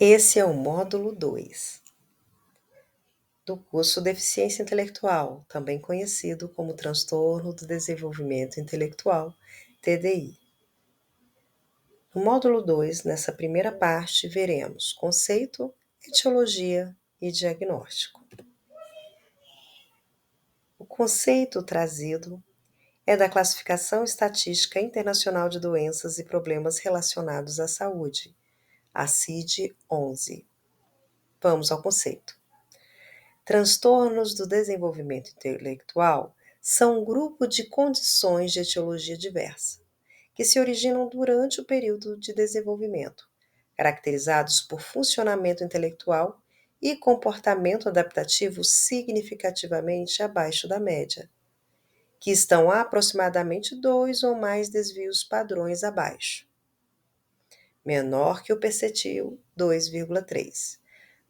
Esse é o módulo 2 do curso Deficiência Intelectual, também conhecido como Transtorno do Desenvolvimento Intelectual, TDI. No módulo 2, nessa primeira parte, veremos conceito, etiologia e diagnóstico. O conceito trazido é da Classificação Estatística Internacional de Doenças e Problemas Relacionados à Saúde, a CID-11. Vamos ao conceito. Transtornos do desenvolvimento intelectual são um grupo de condições de etiologia diversa, que se originam durante o período de desenvolvimento, caracterizados por funcionamento intelectual e comportamento adaptativo significativamente abaixo da média, que estão a aproximadamente 2 ou mais desvios padrões abaixo, menor que o percentil 2,3.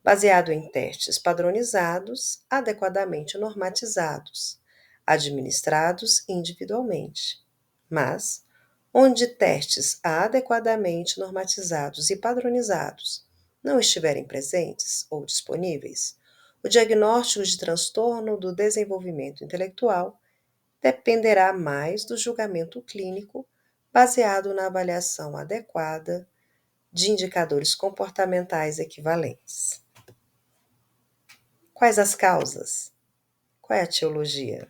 Baseado em testes padronizados, adequadamente normatizados, administrados individualmente, mas onde testes adequadamente normatizados e padronizados não estiverem presentes ou disponíveis, o diagnóstico de transtorno do desenvolvimento intelectual dependerá mais do julgamento clínico baseado na avaliação adequada de indicadores comportamentais equivalentes. Quais as causas? Qual é a etiologia?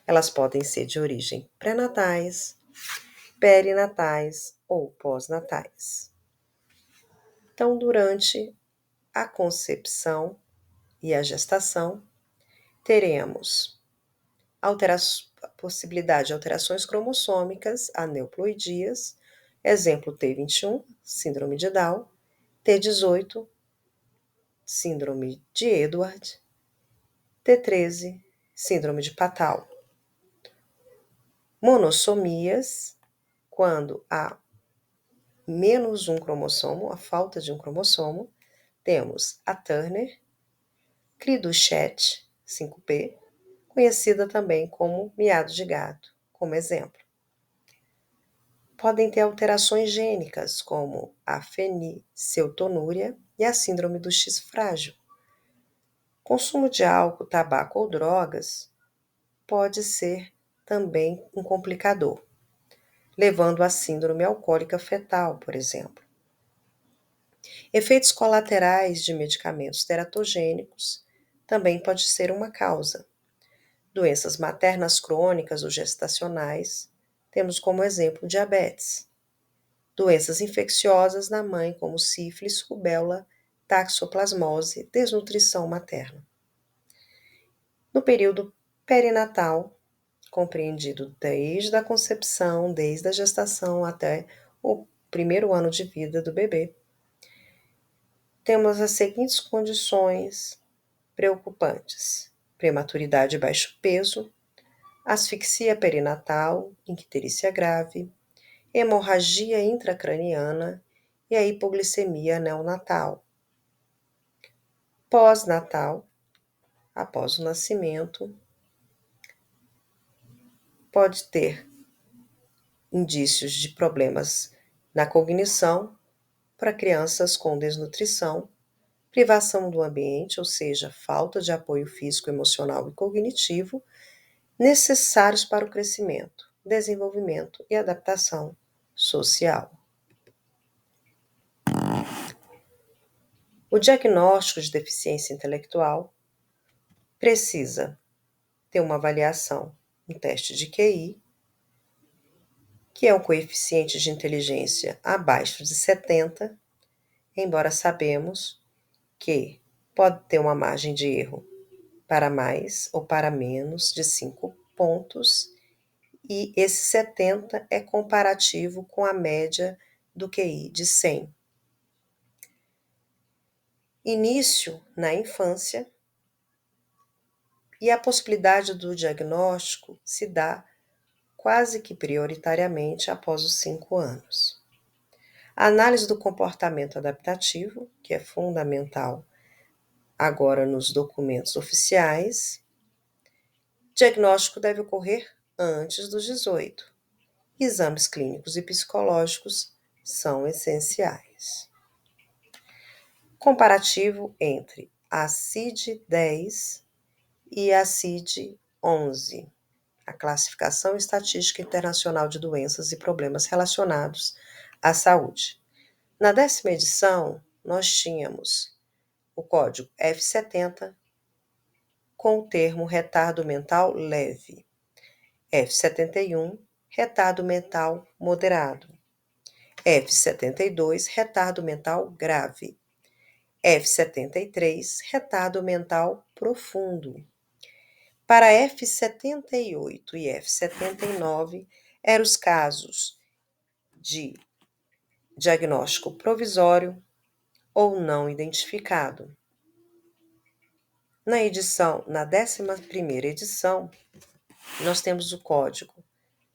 Elas podem ser de origem pré-natais, perinatais ou pós-natais. Então, durante a concepção e a gestação, teremos a possibilidade de alterações cromossômicas aneuploidias, exemplo T21, síndrome de Down, T18, síndrome de Edward, T13, síndrome de Patau. Monossomias, quando há menos um cromossomo, a falta de um cromossomo, temos a Turner, Cri-du-Chat, 5p, conhecida também como miado de gato, como exemplo. Podem ter alterações gênicas, como a fenilcetonúria e a síndrome do X frágil. Consumo de álcool, tabaco ou drogas pode ser também um complicador, levando à síndrome alcoólica fetal, por exemplo. Efeitos colaterais de medicamentos teratogênicos também pode ser uma causa. Doenças maternas crônicas ou gestacionais, temos como exemplo diabetes. Doenças infecciosas na mãe, como sífilis, rubéola, taxoplasmose, desnutrição materna. No período perinatal, compreendido desde a concepção, desde a gestação até o primeiro ano de vida do bebê, temos as seguintes condições preocupantes: prematuridade e baixo peso, asfixia perinatal, icterícia grave, hemorragia intracraniana e a hipoglicemia neonatal. Pós-natal, após o nascimento, pode ter indícios de problemas na cognição para crianças com desnutrição, privação do ambiente, ou seja, falta de apoio físico, emocional e cognitivo, necessários para o crescimento, desenvolvimento e adaptação social. O diagnóstico de deficiência intelectual precisa ter uma avaliação, um teste de QI, que é um coeficiente de inteligência abaixo de 70, embora sabemos que pode ter uma margem de erro para mais ou para menos de 5 pontos, e esse 70 é comparativo com a média do QI de 100. Início na infância, e a possibilidade do diagnóstico se dá quase que prioritariamente após os 5 anos. A análise do comportamento adaptativo, que é fundamental agora nos documentos oficiais. Diagnóstico deve ocorrer antes dos 18. Exames clínicos e psicológicos são essenciais. Comparativo entre a CID-10 e a CID-11, a Classificação Estatística Internacional de Doenças e Problemas Relacionados à Saúde. Na 10ª edição, nós tínhamos o código F70 com o termo retardo mental leve, F71, retardo mental moderado, F72, retardo mental grave, F73, retardo mental profundo. Para F78 e F79, eram os casos de diagnóstico provisório ou não identificado. Na 11ª edição, nós temos o código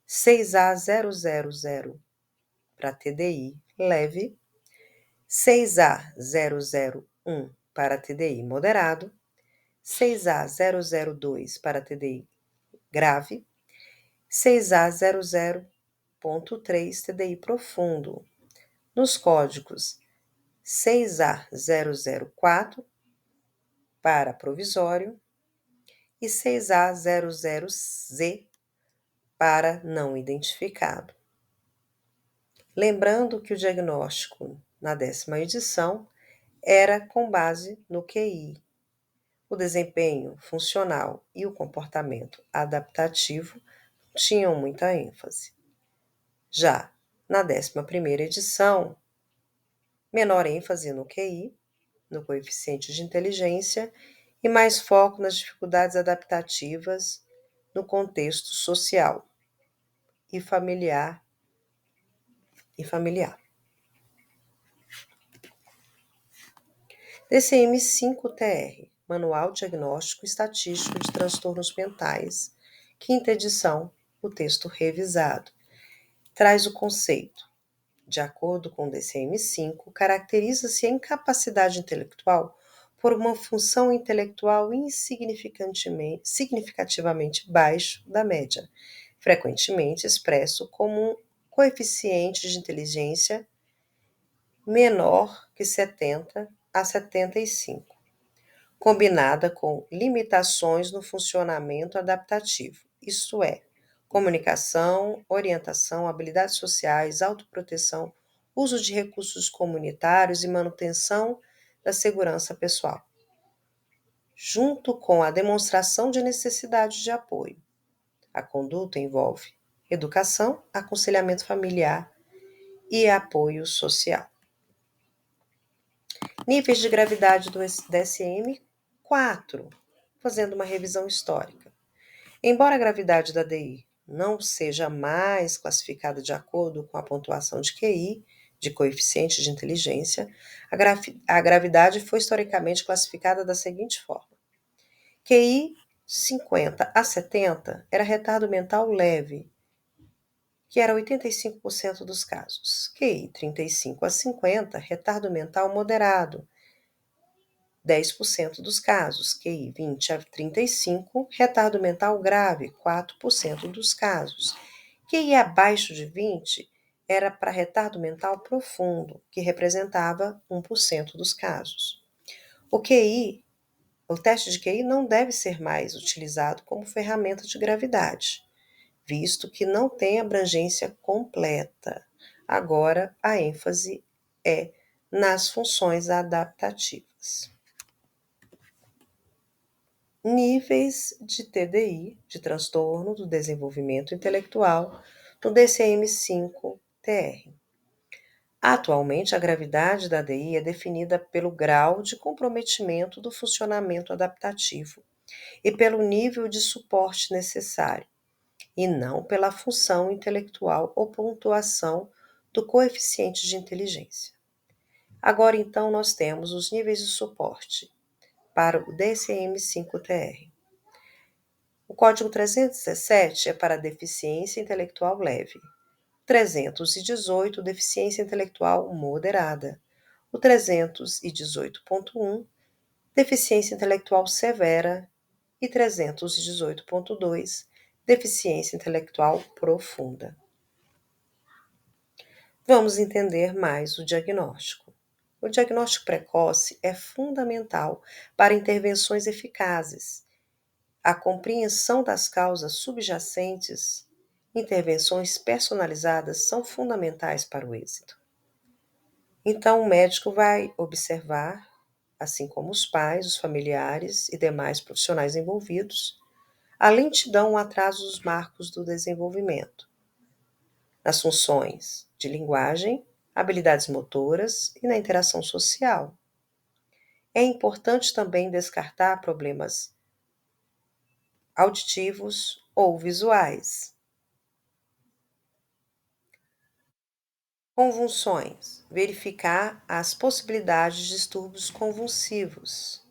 6A000 para TDI leve, 6A001 para TDI moderado, 6A002 para TDI grave, 6A00.3 TDI profundo. Nos códigos 6A004 para provisório e 6A00Z para não identificado. Lembrando que o diagnóstico na 10ª edição era com base no QI. O desempenho funcional e o comportamento adaptativo não tinham muita ênfase. Já na 11ª edição, menor ênfase no QI, no coeficiente de inteligência, e mais foco nas dificuldades adaptativas no contexto social e familiar. DCM-5-TR, Manual Diagnóstico Estatístico de Transtornos Mentais, 5ª edição, o texto revisado, traz o conceito. De acordo com o DCM-5, caracteriza-se a incapacidade intelectual por uma função intelectual significativamente baixo da média, frequentemente expresso como um coeficiente de inteligência menor que 70 a 75, combinada com limitações no funcionamento adaptativo, isto é, comunicação, orientação, habilidades sociais, autoproteção, uso de recursos comunitários e manutenção da segurança pessoal, junto com a demonstração de necessidade de apoio. A conduta envolve educação, aconselhamento familiar e apoio social. Níveis de gravidade do DSM-4, fazendo uma revisão histórica. Embora a gravidade da DI não seja mais classificada de acordo com a pontuação de QI, de coeficiente de inteligência, a gravidade foi historicamente classificada da seguinte forma. QI 50 a 70 era retardo mental leve, que era 85% dos casos. QI 35 a 50, retardo mental moderado, 10% dos casos. QI 20 a 35, retardo mental grave, 4% dos casos. QI abaixo de 20 era para retardo mental profundo, que representava 1% dos casos. O teste de QI não deve ser mais utilizado como ferramenta de gravidade, visto que não tem abrangência completa. Agora, a ênfase é nas funções adaptativas. Níveis de TDI, de transtorno do desenvolvimento intelectual, no DCM-5-TR. Atualmente, a gravidade da DI é definida pelo grau de comprometimento do funcionamento adaptativo e pelo nível de suporte necessário, e não pela função intelectual ou pontuação do coeficiente de inteligência. Agora, então, nós temos os níveis de suporte para o DCM-5-TR. O código 317 é para deficiência intelectual leve, 318, deficiência intelectual moderada, o 318.1, deficiência intelectual severa, e 318.2, deficiência intelectual profunda. Vamos entender mais o diagnóstico. O diagnóstico precoce é fundamental para intervenções eficazes. A compreensão das causas subjacentes, intervenções personalizadas são fundamentais para o êxito. Então, o médico vai observar, assim como os pais, os familiares e demais profissionais envolvidos, a lentidão ou atraso dos marcos do desenvolvimento, nas funções de linguagem, habilidades motoras e na interação social. É importante também descartar problemas auditivos ou visuais. Convulsões. Verificar as possibilidades de distúrbios convulsivos.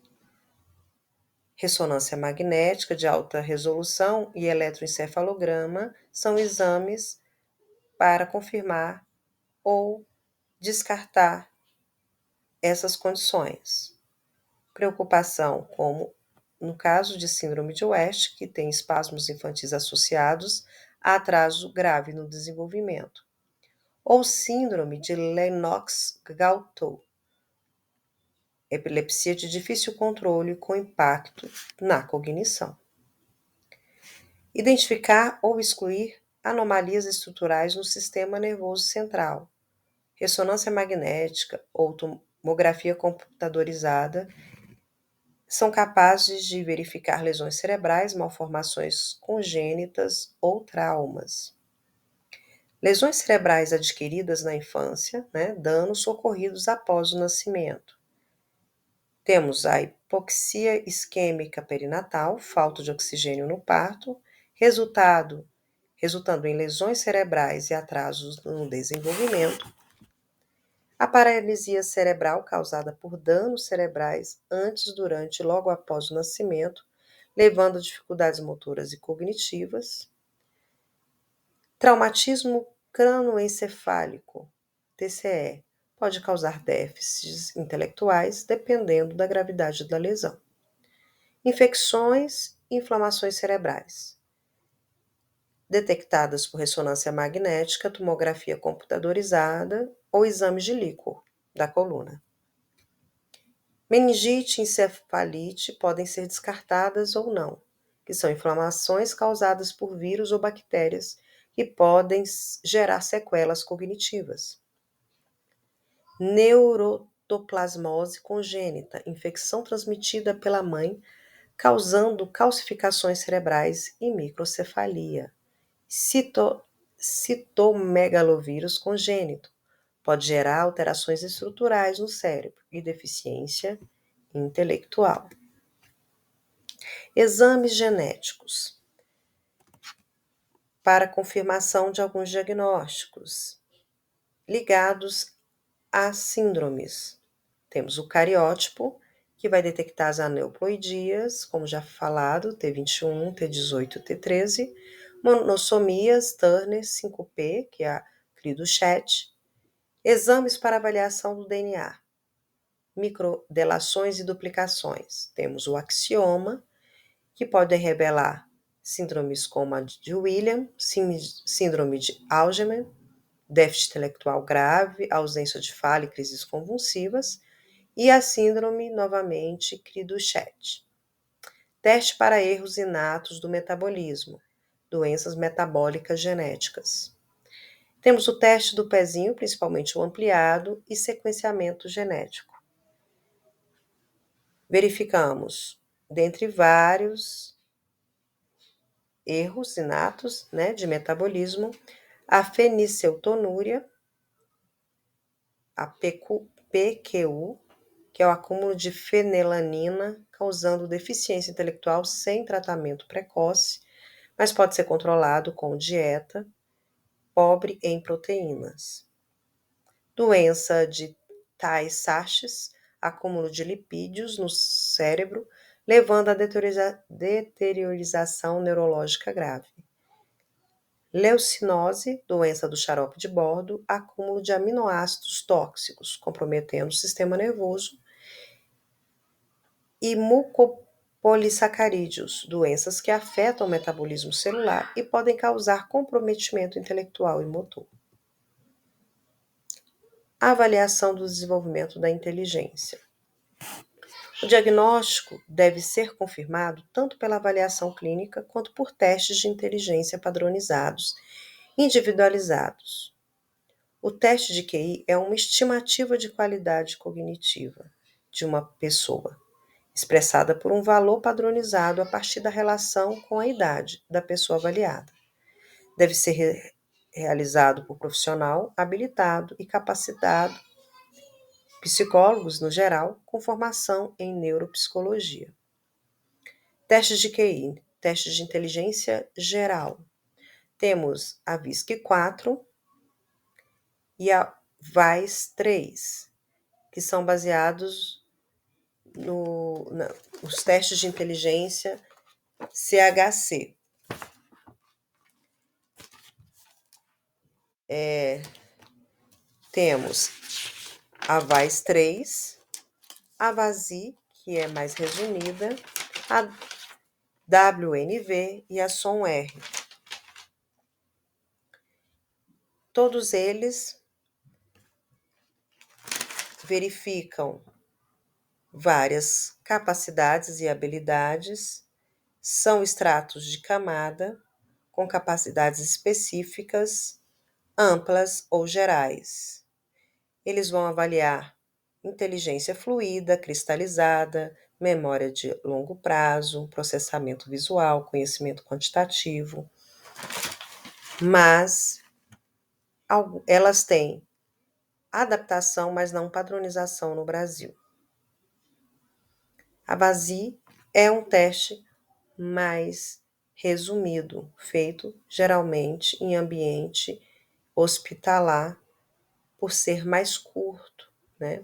Ressonância magnética de alta resolução e eletroencefalograma são exames para confirmar ou descartar essas condições. Preocupação, como no caso de síndrome de West, que tem espasmos infantis associados a atraso grave no desenvolvimento, ou síndrome de Lennox-Gastaut, epilepsia de difícil controle com impacto na cognição. Identificar ou excluir anomalias estruturais no sistema nervoso central. Ressonância magnética ou tomografia computadorizada são capazes de verificar lesões cerebrais, malformações congênitas ou traumas. Lesões cerebrais adquiridas na infância, danos ocorridos após o nascimento. Temos a hipoxia isquêmica perinatal, falta de oxigênio no parto, resultando em lesões cerebrais e atrasos no desenvolvimento. A paralisia cerebral causada por danos cerebrais antes, durante e logo após o nascimento, levando a dificuldades motoras e cognitivas. Traumatismo cranoencefálico, TCE, pode causar déficits intelectuais dependendo da gravidade da lesão. Infecções e inflamações cerebrais, detectadas por ressonância magnética, tomografia computadorizada ou exame de líquor da coluna. Meningite e encefalite podem ser descartadas ou não, que são inflamações causadas por vírus ou bactérias que podem gerar sequelas cognitivas. Neurotoplasmose congênita, infecção transmitida pela mãe, causando calcificações cerebrais e microcefalia. Citomegalovírus congênito, pode gerar alterações estruturais no cérebro e deficiência intelectual. Exames genéticos para confirmação de alguns diagnósticos ligados a síndromes. Temos o cariótipo, que vai detectar as aneuploidias, como já falado, T21, T18, T13, monossomias, Turner, 5P, que é a CRI do chat, exames para avaliação do DNA, microdelações e duplicações. Temos o axioma, que podem revelar síndromes como a de William, síndrome de Alzheimer, déficit intelectual grave, ausência de fala e crises convulsivas, e a síndrome, novamente, CRI do chat. Teste para erros inatos do metabolismo, doenças metabólicas genéticas. Temos o teste do pezinho, principalmente o ampliado, e sequenciamento genético. Verificamos, dentre vários erros inatos de metabolismo, a fenilcetonúria, a PQU, que é o acúmulo de fenelanina, causando deficiência intelectual sem tratamento precoce, mas pode ser controlado com dieta pobre em proteínas. Doença de Tay-Sachs, acúmulo de lipídios no cérebro, levando à deteriorização neurológica grave. Leucinose, doença do xarope de bordo, acúmulo de aminoácidos tóxicos, comprometendo o sistema nervoso. E mucopolissacarídeos, doenças que afetam o metabolismo celular e podem causar comprometimento intelectual e motor. A avaliação do desenvolvimento da inteligência. O diagnóstico deve ser confirmado tanto pela avaliação clínica quanto por testes de inteligência padronizados, individualizados. O teste de QI é uma estimativa de qualidade cognitiva de uma pessoa, expressada por um valor padronizado a partir da relação com a idade da pessoa avaliada. Deve ser realizado por profissional habilitado e capacitado, psicólogos no geral, com formação em neuropsicologia. Testes de QI, testes de inteligência geral. Temos a VISC-4 e a VAIS-3, que são baseados nos testes de inteligência CHC. Temos a VAIS-3, a VASI, que é mais resumida, a WNV e a SOM-R. Todos eles verificam várias capacidades e habilidades, são estratos de camada com capacidades específicas, amplas ou gerais. Eles vão avaliar inteligência fluida, cristalizada, memória de longo prazo, processamento visual, conhecimento quantitativo, mas elas têm adaptação, mas não padronização no Brasil. A VASI é um teste mais resumido, feito geralmente em ambiente hospitalar, por ser mais curto, né?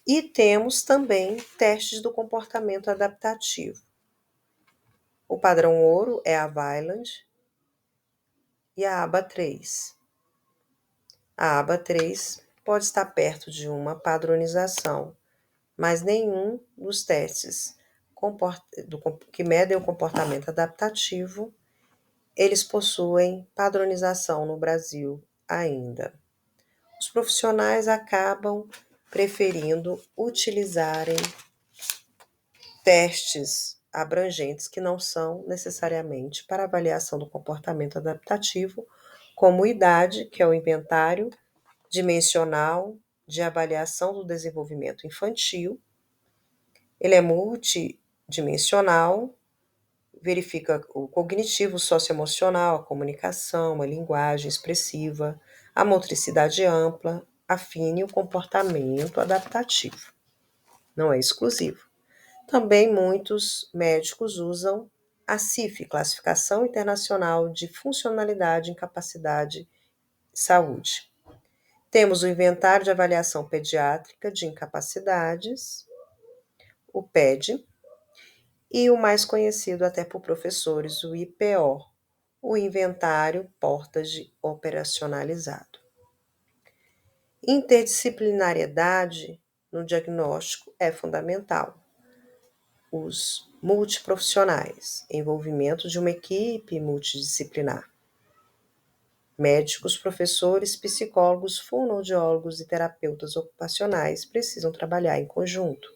E temos também testes do comportamento adaptativo. O padrão ouro é a Vineland e a ABA-3. A ABA-3 pode estar perto de uma padronização, mas nenhum dos testes que medem o comportamento adaptativo, eles possuem padronização no Brasil ainda. Os profissionais acabam preferindo utilizarem testes abrangentes que não são necessariamente para avaliação do comportamento adaptativo, como idade, que é o inventário dimensional de avaliação do desenvolvimento infantil. Ele é multidimensional, verifica o cognitivo socioemocional, a comunicação, a linguagem expressiva, a motricidade ampla, afine o comportamento adaptativo. Não é exclusivo. Também muitos médicos usam a CIF, Classificação Internacional de Funcionalidade, Incapacidade e Saúde. Temos o Inventário de Avaliação Pediátrica de Incapacidades, o PED, e o mais conhecido até por professores, o IPO, o Inventário Portage Operacionalizado. Interdisciplinariedade no diagnóstico é fundamental. Os multiprofissionais, envolvimento de uma equipe multidisciplinar. Médicos, professores, psicólogos, fonoaudiólogos e terapeutas ocupacionais precisam trabalhar em conjunto.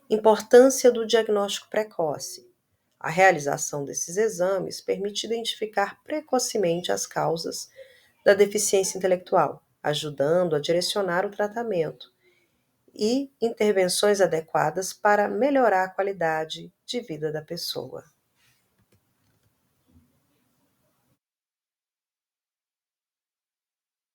Importância do diagnóstico precoce. A realização desses exames permite identificar precocemente as causas da deficiência intelectual, ajudando a direcionar o tratamento e intervenções adequadas para melhorar a qualidade de vida da pessoa.